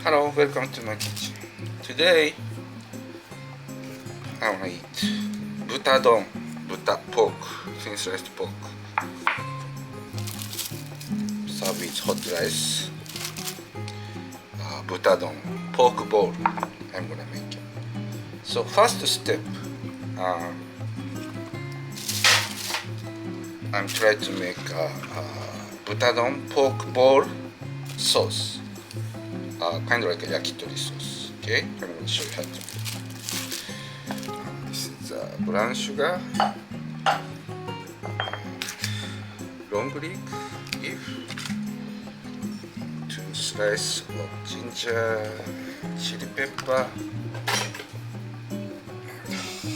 Hello, welcome to my kitchen. Today, I want to eat butadon, pork, thin sliced pork. Serve with hot rice. Butadon, pork bowl. I'm gonna make it. So first step, I'm trying to make butadon pork bowl sauce. Kind of like a yakitori sauce. Okay, I'm going to show you how to make it. This is brown sugar, long leaf, 2 slices of ginger, chili pepper,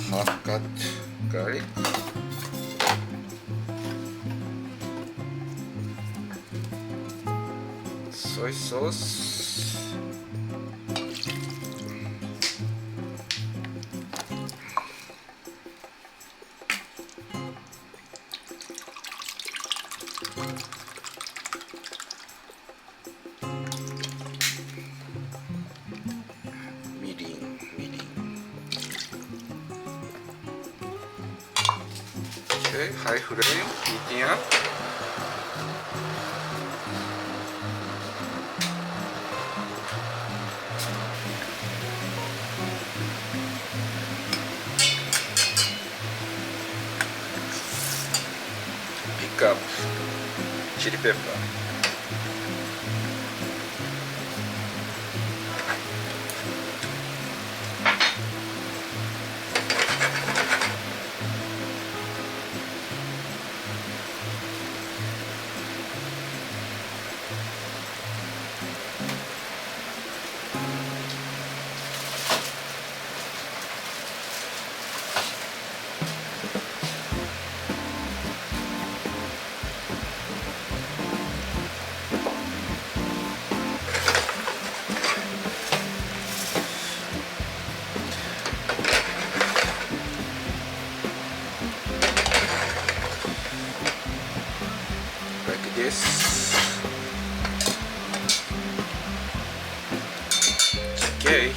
half cut garlic, soy sauce, mirin. Okay, high flame, heating up. Pick up chili pepper. Like this. Okay.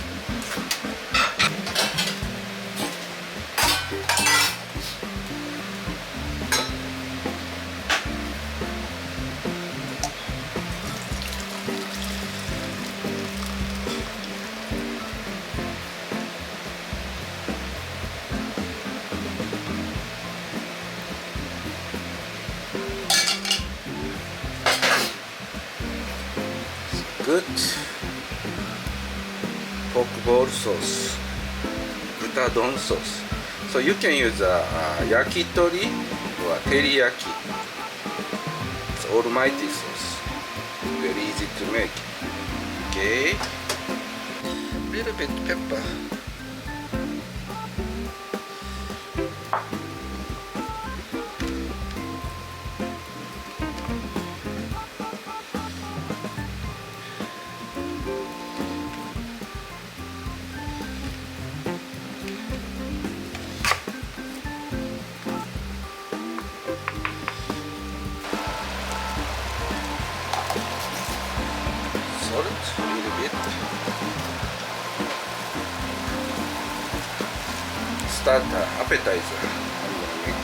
Good pork bowl sauce, butadon sauce. So you can use yakitori or teriyaki. It's almighty sauce. Very easy to make. Okay. Little bit pepper. Salt a little bit. Start appetizer. I'm gonna make.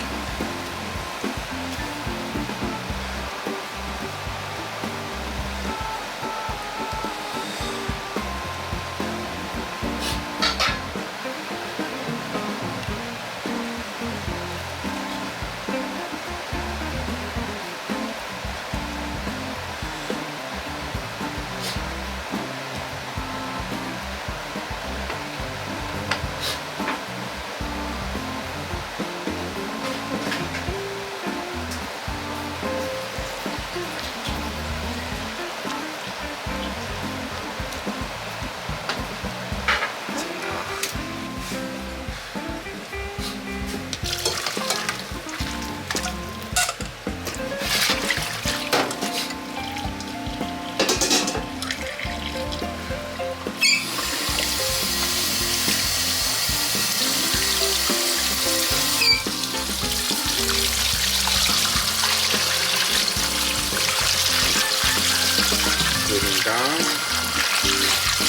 down.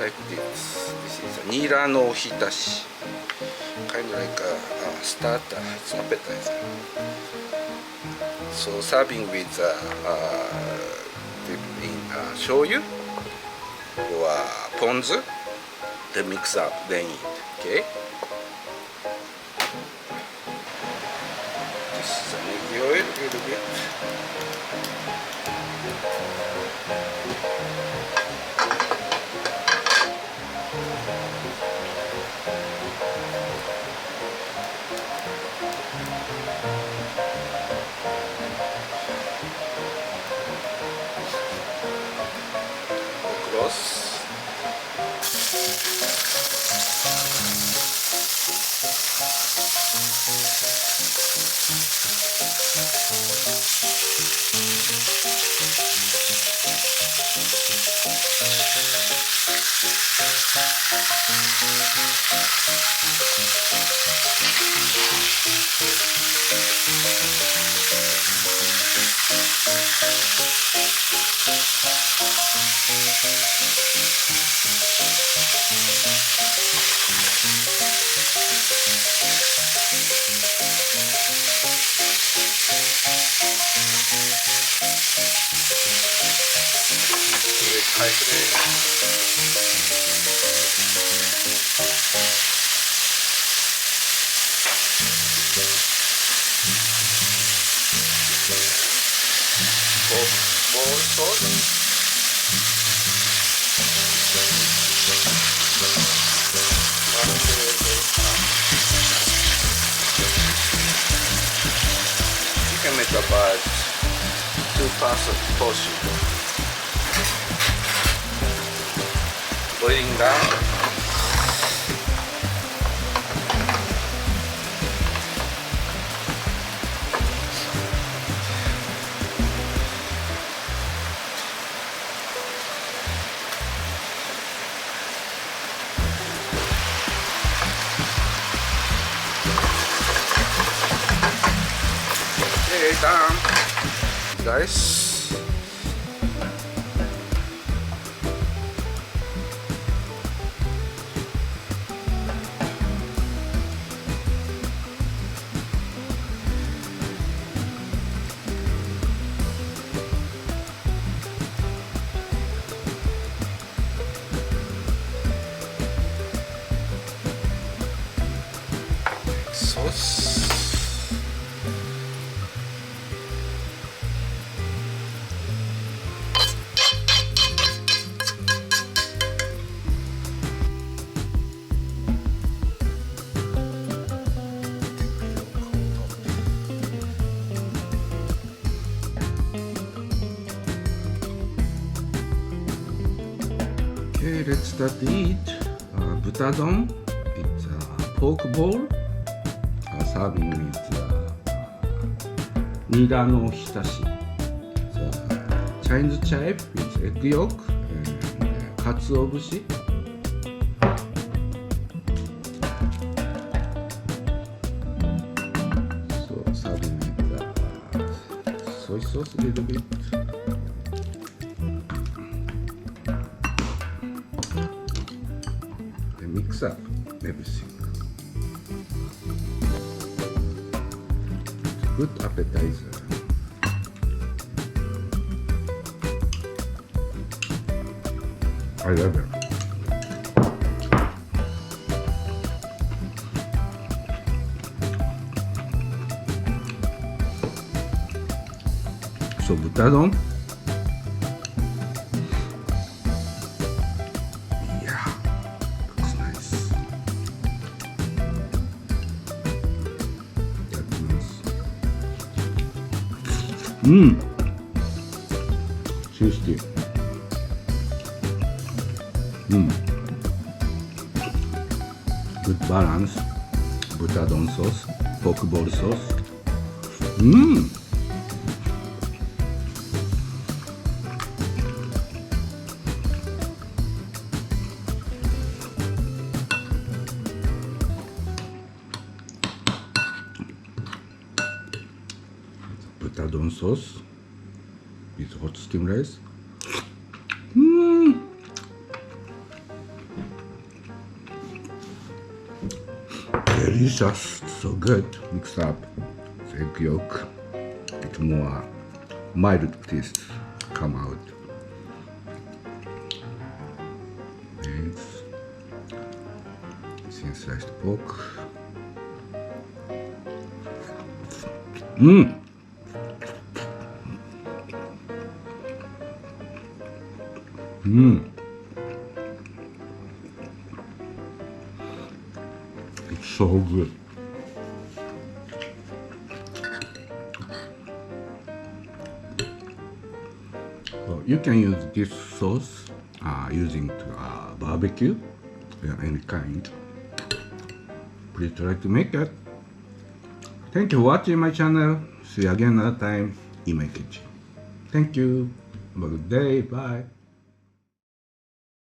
like this. This is a nira no hitashi, kind of like a starter. It's appetizer. So serving with in shoyu or ponzu, then mix up, then eat. Okay. This is a negi oil, a little bit. Close. High flame. Pork ball sauce. You can make about 2% portion. Boiling down. Okay, done. Guys. Sauce. Okay, let's start to eat. Butadon. It's a pork bowl. Serving with nira no hitashi. So, Chinese chive with egg yolk and katsuobushi. So serving with soy sauce a little bit. Then mix up everything. Good appetizer. I love it. So butadon. Yeah, looks nice. Tasty. Good balance. Butadon sauce, pork ball sauce. Butadon sauce with hot steam rice. delicious, so good. Mix up the egg yolk. It's more mild taste come out. Beans, thin sliced pork. Mmm. It's so good. So you can use this sauce using barbecue, any kind. Please try to make it. Thank you for watching my channel. See you again another time in my kitchen. Thank you. Have a good day. Bye.